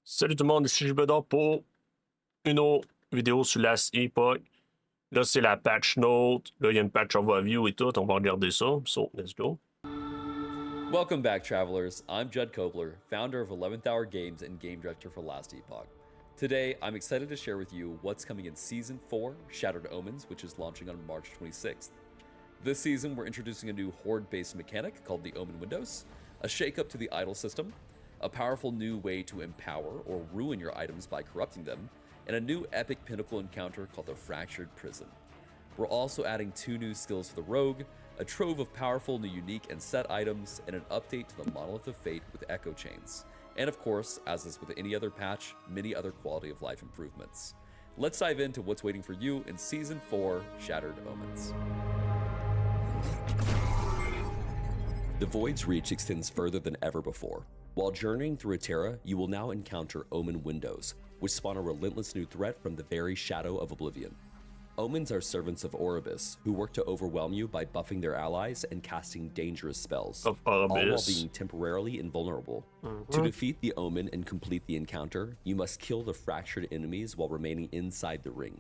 Salut tout le monde, ici Gibedon pour une autre vidéo sur lastepoch. Là, c'est la patch note. Là, il y a une patch overview et tout. On va regarder ça. So, let's go. Welcome back, travelers. I'm Judd Kobler, founder of 11th Hour Games and game director for Last Epoch. Today, I'm excited to share with you what's coming in Season 4, Shattered Omens, which is launching on March 26th. This season, we're introducing a new horde-based mechanic called the Omen Windows, a shake-up to the idol system, a powerful new way to empower or ruin your items by corrupting them, and a new epic pinnacle encounter called the Fractured Prison. We're also adding 2 new skills for the Rogue, a trove of powerful new unique and set items, and an update to the Monolith of Fate with Echo Chains. And of course, as is with any other patch, many other quality of life improvements. Let's dive into what's waiting for you in Season 4, Shattered Omens. The Void's reach extends further than ever before. While journeying through Eterra, you will now encounter Omen Windows, which spawn a relentless new threat from the very shadow of Oblivion. Omens are servants of Oribus, who work to overwhelm you by buffing their allies and casting dangerous spells, all while being temporarily invulnerable. To defeat the Omen and complete the encounter, you must kill the fractured enemies while remaining inside the ring.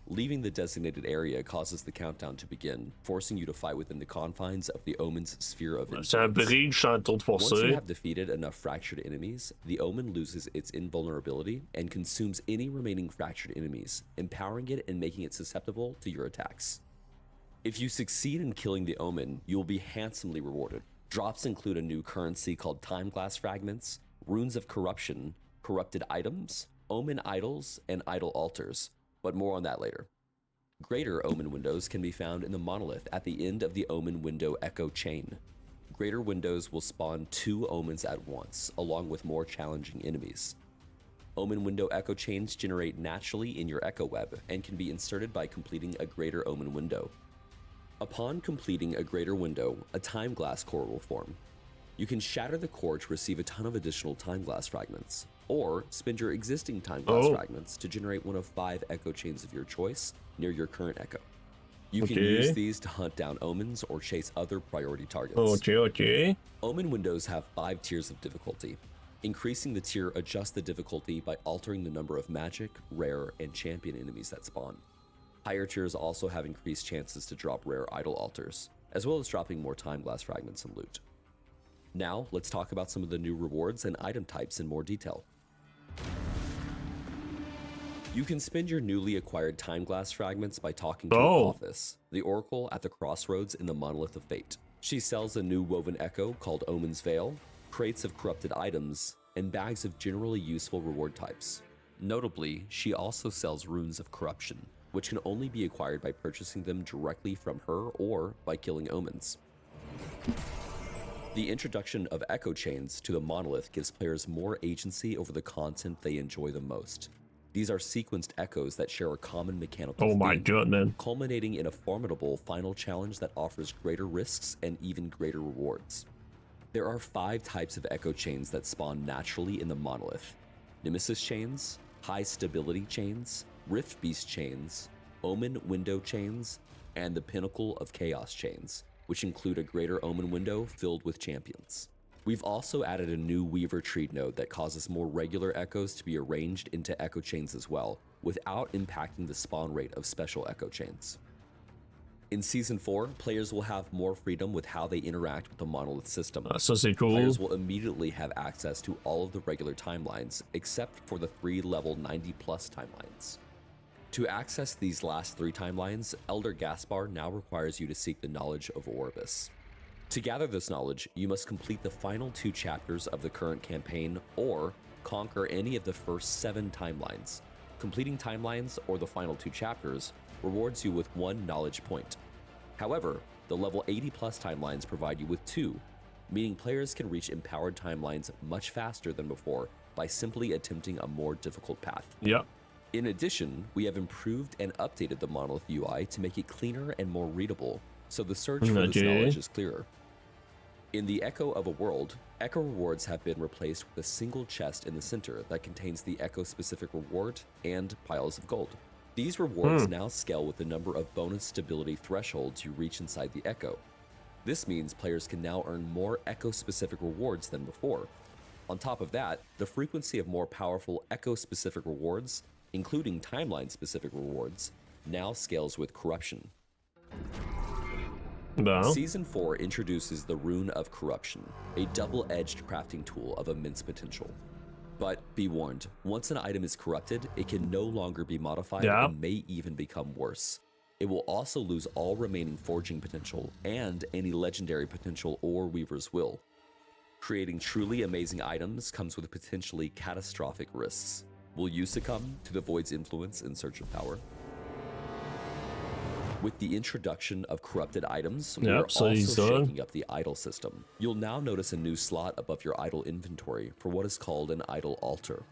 Leaving the designated area causes the countdown to begin, forcing you to fight within the confines of the Omen's sphere of influence. C'est un bridge sans tour de Once you forcer. have defeated enough fractured enemies, the Omen loses its invulnerability and consumes any remaining fractured enemies, empowering it and making it susceptible to your attacks. If you succeed in killing the Omen, you will be handsomely rewarded. Drops include a new currency called Time Glass Fragments, Runes of Corruption, Corrupted Items, Omen Idols, and Idol Altars, but more on that later. Greater Omen windows can be found in the Monolith at the end of the Omen Window Echo Chain. Greater windows will spawn 2 Omens at once, along with more challenging enemies. Omen Window Echo Chains generate naturally in your Echo Web and can be inserted by completing a Greater Omen Window. Upon completing a Greater Window, a Time Glass core will form. You can shatter the core to receive a ton of additional Time Glass fragments, or spend your existing Time Glass fragments to generate one of 5 Echo Chains of your choice near your current Echo. You can use these to hunt down Omens or chase other priority targets. Okay. Omen windows have 5 tiers of difficulty. Increasing the tier adjusts the difficulty by altering the number of magic, rare, and champion enemies that spawn. Higher tiers also have increased chances to drop rare idol altars, as well as dropping more Time Glass fragments and loot. Now, let's talk about some of the new rewards and item types in more detail. You can spend your newly acquired Time Glass fragments by talking to Apophis, the Oracle at the crossroads in the Monolith of Fate. She sells a new woven echo called Omen's Veil, crates of corrupted items, and bags of generally useful reward types. Notably, she also sells Runes of Corruption, which can only be acquired by purchasing them directly from her or by killing Omens. The introduction of Echo Chains to the Monolith gives players more agency over the content they enjoy the most. These are sequenced echoes that share a common mechanical theme, culminating in a formidable final challenge that offers greater risks and even greater rewards. There are 5 types of Echo Chains that spawn naturally in the Monolith: Nemesis Chains, High Stability Chains, Rift Beast Chains, Omen Window Chains, and the Pinnacle of Chaos Chains, which include a Greater Omen window filled with champions. We've also added a new Weaver Tree node that causes more regular echoes to be arranged into Echo Chains as well, without impacting the spawn rate of special Echo Chains. In Season 4, players will have more freedom with how they interact with the Monolith system. Ça c'est cool. Players will immediately have access to all of the regular timelines, except for the 3 level 90+ timelines. To access these last 3 timelines, Elder Gaspar now requires you to seek the knowledge of Oribus. To gather this knowledge, you must complete the final 2 chapters of the current campaign or conquer any of the first 7 timelines. Completing timelines or the final 2 chapters rewards you with 1 knowledge point. However, the level 80+ timelines provide you with 2, meaning players can reach empowered timelines much faster than before by simply attempting a more difficult path. In addition, we have improved and updated the Monolith UI to make it cleaner and more readable, so the search for this knowledge is clearer. In the Echo of a World, Echo rewards have been replaced with a single chest in the center that contains the Echo-specific reward and piles of gold. These rewards now scale with the number of bonus stability thresholds you reach inside the Echo. This means players can now earn more Echo-specific rewards than before. On top of that, the frequency of more powerful echo-specific rewards, including timeline-specific rewards, now scales with corruption. Bon. Season 4 introduces the Rune of Corruption, a double-edged crafting tool of immense potential. But be warned, once an item is corrupted, it can no longer be modified and may even become worse. It will also lose all remaining forging potential and any legendary potential or Weaver's Will. Creating truly amazing items comes with potentially catastrophic risks. Will you succumb to the Void's influence in search of power? With the introduction of corrupted items, we're also shaking up the idol system. You'll now notice a new slot above your idol inventory for what is called an idol altar.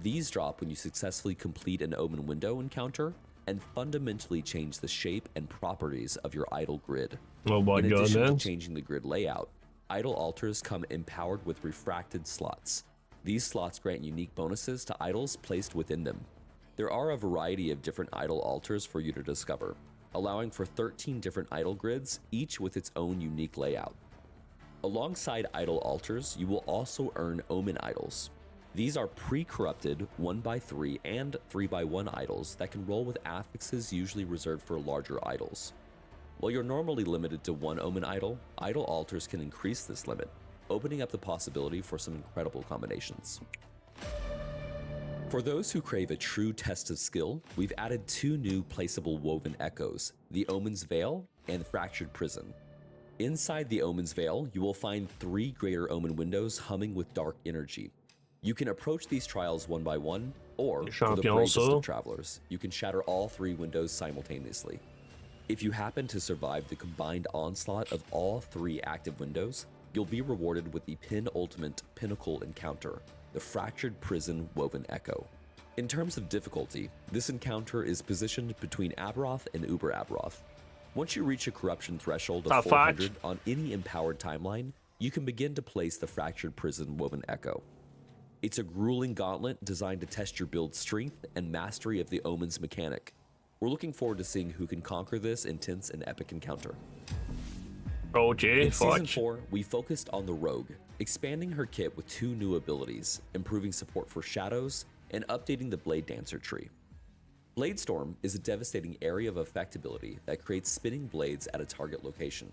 These drop when you successfully complete an Omen window encounter and fundamentally change the shape and properties of your idol grid. Oh my In addition goodness. to changing the grid layout, idol altars come empowered with refracted slots. These slots grant unique bonuses to idols placed within them. There are a variety of different idol altars for you to discover, allowing for 13 different idol grids, each with its own unique layout. Alongside idol altars, you will also earn Omen idols. These are pre-corrupted 1x3 and 3x1 idols that can roll with affixes usually reserved for larger idols. While you're normally limited to one Omen idol, idol altars can increase this limit, opening up the possibility for some incredible combinations. For those who crave a true test of skill, we've added two new placeable woven echoes, the Omen's Veil and Fractured Prison. Inside the Omen's Veil, you will find 3 greater Omen windows humming with dark energy. You can approach these trials one by one, or for the bravest of travelers, you can shatter all 3 windows simultaneously. If you happen to survive the combined onslaught of all 3 active windows, you'll be rewarded with the penultimate pinnacle encounter, the Fractured Prison Woven Echo. In terms of difficulty, this encounter is positioned between Aberoth and Uber Aberoth. Once you reach a corruption threshold of 400 on any empowered timeline, you can begin to place the Fractured Prison Woven Echo. It's a grueling gauntlet designed to test your build's strength and mastery of the Omen's mechanic. We're looking forward to seeing who can conquer this intense and epic encounter. Okay, in Season 4, we focused on the Rogue, expanding her kit with 2 new abilities, improving support for shadows, and updating the Blade Dancer tree. Blade Storm is a devastating area of effect ability that creates spinning blades at a target location.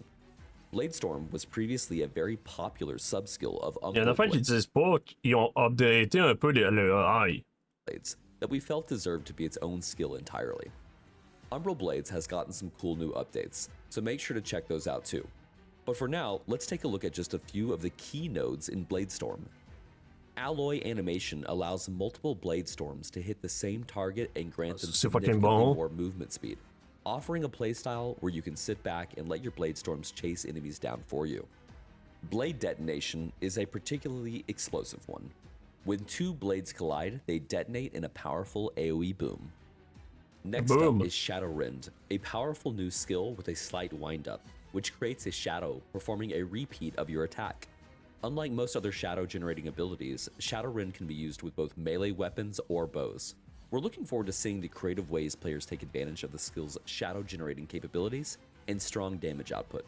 Blade Storm was previously a very popular sub-skill of Il y en a fait qui disent pas qu'ils ont updaté un peu le AI. Blades that we felt deserved to be its own skill entirely. Umbral Blades has gotten some cool new updates, so make sure to check those out too. But for now, let's take a look at just a few of the key nodes in Bladestorm. Alloy animation allows multiple blade storms to hit the same target and grant them significantly more movement speed, offering a playstyle where you can sit back and let your blade storms chase enemies down for you. Blade detonation is a particularly explosive one. When 2 blades collide, they detonate in a powerful AoE boom. Next up is Shadow Rend, a powerful new skill with a slight wind-up, which creates a shadow performing a repeat of your attack. Unlike most other shadow-generating abilities, Shadow Rend can be used with both melee weapons or bows. We're looking forward to seeing the creative ways players take advantage of the skill's shadow-generating capabilities and strong damage output.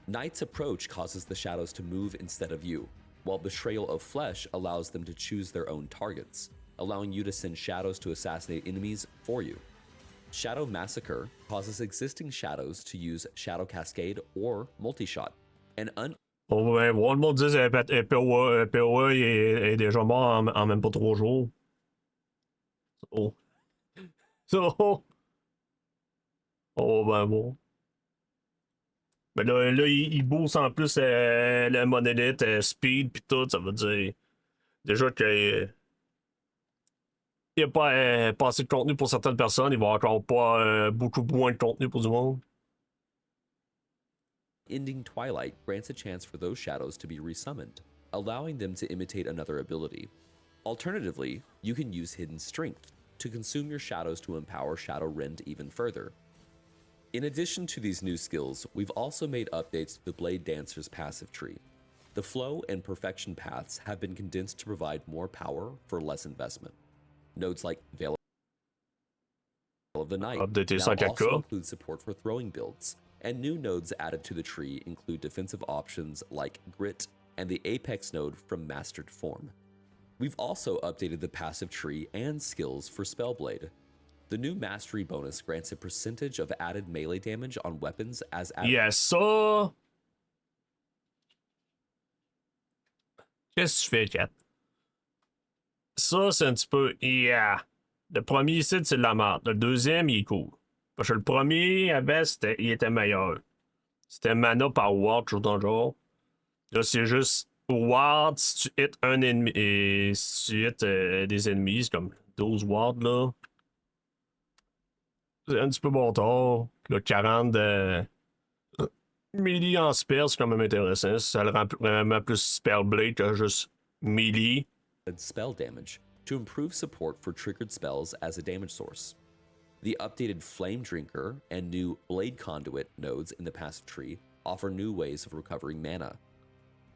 Night's Approach causes the shadows to move instead of you, while Betrayal of Flesh allows them to choose their own targets, allowing you to send shadows to assassinate enemies for you. Shadow Massacre causes existing shadows to use Shadow Cascade or Multi-Shot, an Oh ben, bon, le monde dit que POE est déjà mort en même pas 3 jours. So. Oh ben bon. Mais là il booste en plus le monolith, speed pis tout, ça veut dire déjà que il n'y a pas assez de contenu pour certaines personnes, il va y avoir encore pas beaucoup moins de contenu pour du monde. Ending Twilight grants a chance for those shadows to be resummoned, allowing them to imitate another ability. Alternatively, you can use Hidden Strength to consume your shadows to empower Shadow Rend even further. In addition to these new skills, we've also made updates to the Blade Dancer's passive tree. The flow and perfection paths have been condensed to provide more power for less investment. Nodes like Veil of the Night now also include support for throwing builds, and new nodes added to the tree include defensive options like Grit, and the apex node from mastered form. We've also updated the passive tree and skills for Spellblade. The new mastery bonus grants a percentage of added melee damage on weapons as added. Yes, ça. Qu'est-ce que tu fais, Kat? Ça, c'est un petit peu. Yeah. Le premier site, c'est de la merde. Le deuxième, il est cool. Parce que le premier, il était meilleur. C'était mana par ward, toujours dans le genre. Là, c'est juste ward si tu hits un ennemi. Et si tu hits des ennemis, c'est comme 12 wards, là. C'est un petit peu bon tard. Le 40 de. Melee en spell, c'est quand même intéressant. Ça le rend vraiment plus spellblade que juste melee. Spell damage to improve support for triggered spells as a damage source. The updated Flame Drinker and new Blade Conduit nodes in the passive tree offer new ways of recovering mana.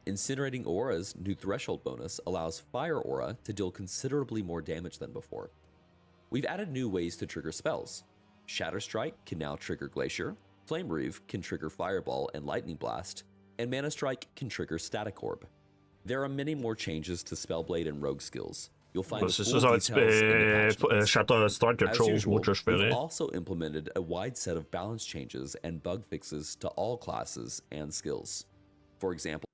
Incinerating Aura's new threshold bonus allows Fire Aura to deal considerably more damage than before. We've added new ways to trigger spells. Shatter Strike can now trigger Glacier, Flame Reeve can trigger Fireball and Lightning Blast, and Mana Strike can trigger Static Orb. There are many more changes to Spellblade and Rogue skills. You'll find the full details in the patch notes. Shatter Strike, quelque As chose, usual, moi, que je we've ferais. also implemented a wide set of balance changes and bug fixes to all classes and skills. For example,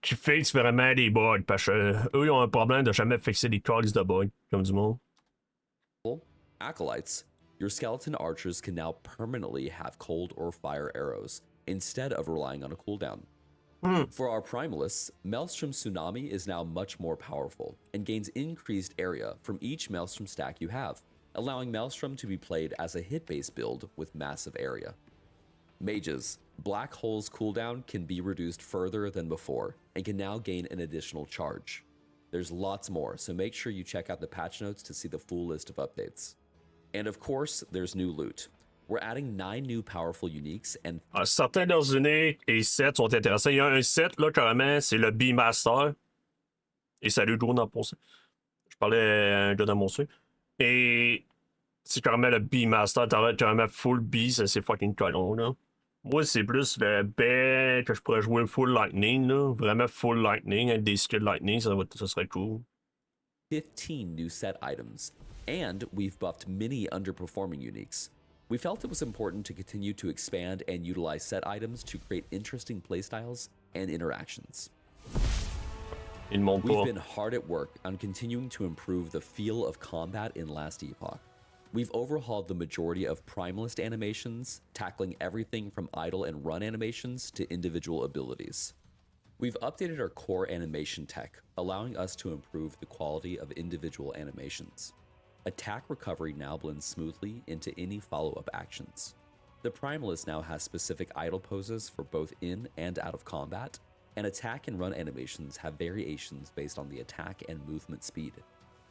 Qui fixe vraiment les bugs, parce que eux, ils ont un problème de jamais fixer les calls de bugs, comme du monde. Acolytes, your skeleton archers can now permanently have cold or fire arrows instead of relying on a cooldown. For our primalists, Maelstrom Tsunami is now much more powerful and gains increased area from each Maelstrom stack you have, allowing Maelstrom to be played as a hit-based build with massive area. Mages, Black Hole's cooldown can be reduced further than before and can now gain an additional charge. There's lots more, so make sure you check out the patch notes to see the full list of updates. And of course, there's new loot. We're adding 9 new powerful uniques and Certains de leurs uniques et sets sont intéressants. Il y a un set, là, carrément, c'est le B-Master. Et salut, Joe, dans mon Je parlais à un gars dans mon sucre. Et c'est carrément le B-Master. T'as carrément full B, ça, c'est fucking colon, là. Moi, c'est plus le B que je pourrais jouer full lightning, là. Vraiment full lightning, avec des skills lightning, ça serait cool. 15 new set items, and we've buffed many underperforming uniques. We felt it was important to continue to expand and utilize set items to create interesting playstyles and interactions. We've been hard at work on continuing to improve the feel of combat in Last Epoch. We've overhauled the majority of Primalist animations, tackling everything from idle and run animations to individual abilities. We've updated our core animation tech, allowing us to improve the quality of individual animations. Attack recovery now blends smoothly into any follow-up actions. The Primalist now has specific idle poses for both in and out of combat, and attack and run animations have variations based on the attack and movement speed.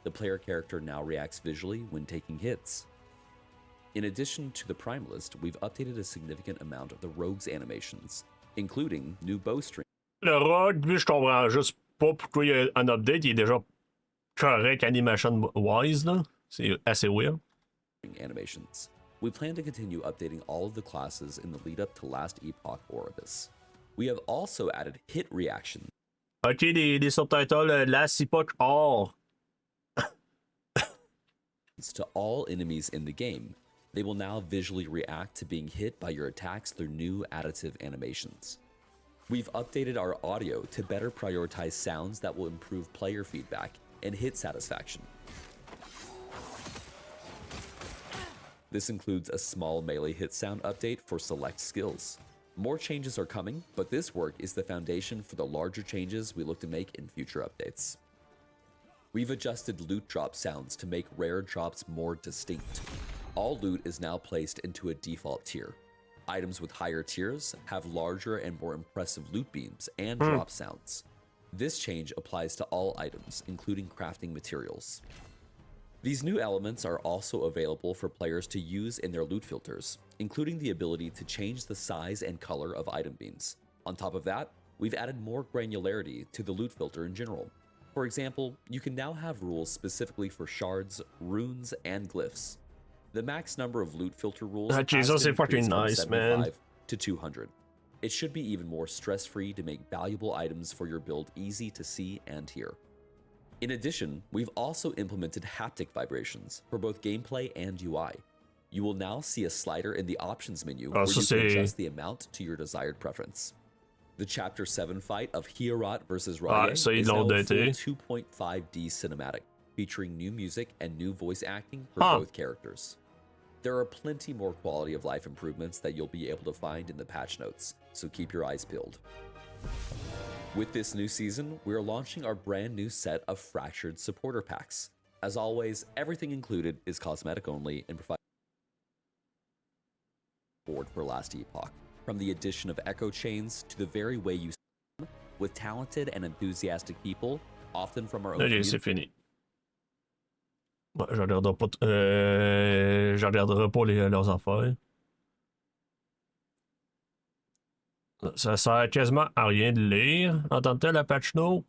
The player character now reacts visually when taking hits. In addition to the Primalist, we've updated a significant amount of the Rogue's animations, including new bowstring. Le Rogue, lui, je comprends juste pas pourquoi il y a un update. Il est déjà correct animation-wise, là. C'est assez weird. Animations. We plan to continue updating all of the classes in the lead up to Last Epoch Orbis. We have also added hit reaction. Ok, les subtitles, lastepoch or. To all enemies in the game. They will now visually react to being hit by your attacks through new additive animations. We've updated our audio to better prioritize sounds that will improve player feedback and hit satisfaction. This includes a small melee hit sound update for select skills. More changes are coming, but this work is the foundation for the larger changes we look to make in future updates. We've adjusted loot drop sounds to make rare drops more distinct. All loot is now placed into a default tier. Items with higher tiers have larger and more impressive loot beams and drop sounds. This change applies to all items, including crafting materials. These new elements are also available for players to use in their loot filters, including the ability to change the size and color of item beams. On top of that, we've added more granularity to the loot filter in general. For example, you can now have rules specifically for shards, runes, and glyphs. The max number of loot filter rules has been Jesus, c'est fucking increased from nice, 75 man. to 200. It should be even more stress-free to make valuable items for your build easy to see and hear. In addition, we've also implemented haptic vibrations for both gameplay and UI. You will now see a slider in the options menu where you can adjust the amount to your desired preference. The Chapter 7 fight of Hierot vs. Raye is now a full 2.5D cinematic, featuring new music and new voice acting for both characters. There are plenty more quality of life improvements that you'll be able to find in the patch notes, so keep your eyes peeled. With this new season, we're launching our brand new set of Fractured Supporter Packs. As always, everything included is cosmetic only and provides support for Lastepoch, from the addition of echo chains to the very way you swim, with talented and enthusiastic people, often from our own community. C'est fini. Ouais, je regarderai pas, je regarderai pas leurs affaires. Ça sert quasiment à rien de lire en tant que tel la patch note.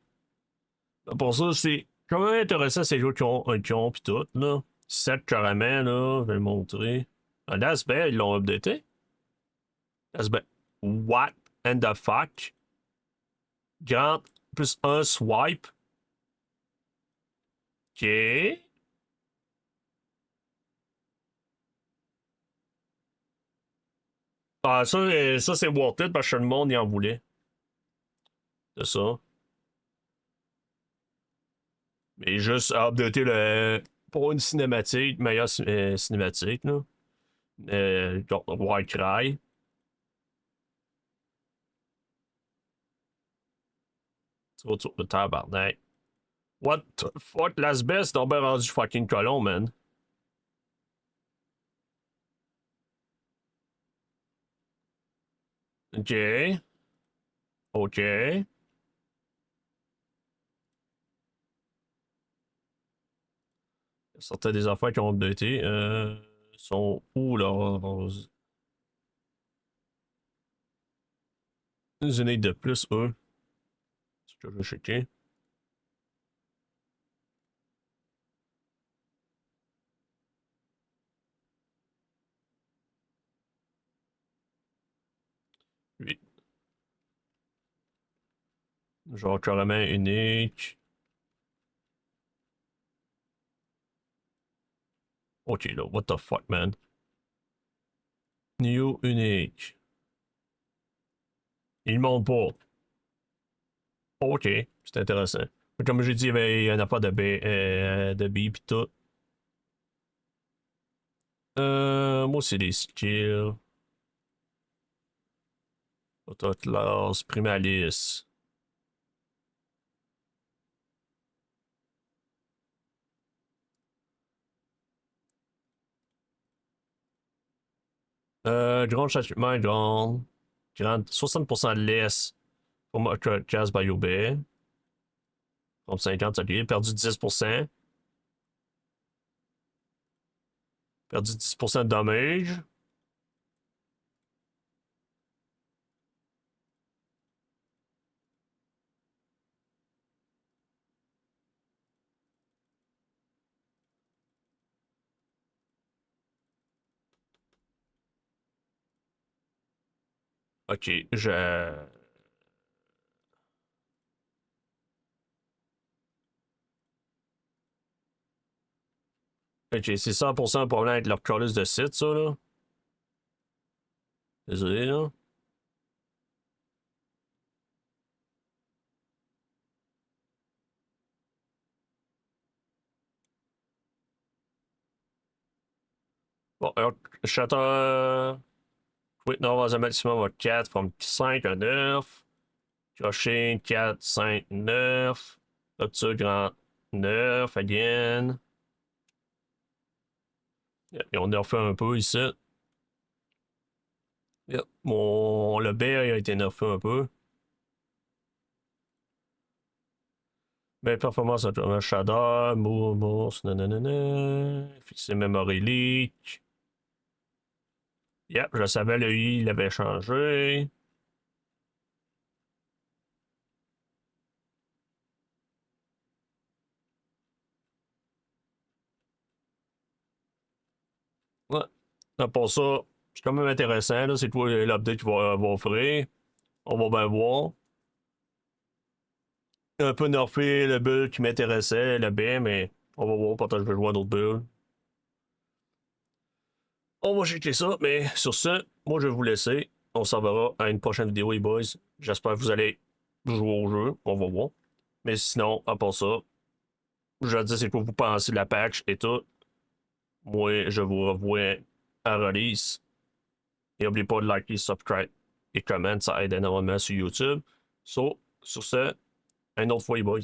Pour ça, c'est quand même intéressant ces jeux qui ont pis tout, là. 7 carrément, là, je vais le montrer. L'Asbel, ils l'ont updaté. L'Asbel, what and the fuck? Grand plus un swipe. Ok. Ah, ça c'est worth it parce que le monde y en voulait. C'est ça. Mais juste à updater pour une cinématique, meilleure cinématique, là. White Cry. Tu vas sur le tabarnak. What the fuck? L'asbest, t'as bien rendu fucking colon, man. Ok. Ok. Certaines des affaires qui ont updaté sont où leurs unités de plus, eux? C'est ce que je veux checker. Oui. Genre carrément unique. Ok, là, what the fuck, man? New unique. Il monte pas. Ok, c'est intéressant. Mais comme j'ai dit, il y avait une affaire de B pis tout. Moi, c'est des skills. Autoclass, Primalis. Grand châtiment, grand. 60% de less. Pour moi, Jazz by Obey. Comme 50, ça lui perdu 10%. Perdu 10% de damage. Ok, ok, c'est 100% un problème avec leur callus de site, ça, là. Désolé, là. Bon, alors, Shutter. Quick Novas maximum of 4 from 5 à 9. Crochet 4, 5, 9. Rupture grand 9 again. Yep, et on a refait un peu ici. Yep. Le B a été nerfé un peu. Mais performance un shadow, mousse, nanana. Fixer memory leak. Yep, je savais, le I, il avait changé. Ouais. Pour ça, c'est quand même intéressant, là. C'est quoi l'update qu'il va offrir. On va bien voir. Un peu nerfé le build qui m'intéressait, le B, mais on va voir, peut-être que je vais jouer à d'autres builds. On va checker ça, mais sur ce, moi je vais vous laisser. On s'en verra à une prochaine vidéo, les boys. J'espère que vous allez jouer au jeu. On va voir. Mais sinon, à part ça, je vais dire c'est quoi vous pensez de la patch et tout. Moi, je vous revois à release. Et n'oubliez pas de liker, subscribe et comment, ça aide énormément sur YouTube. So, sur ce, une autre fois, les boys.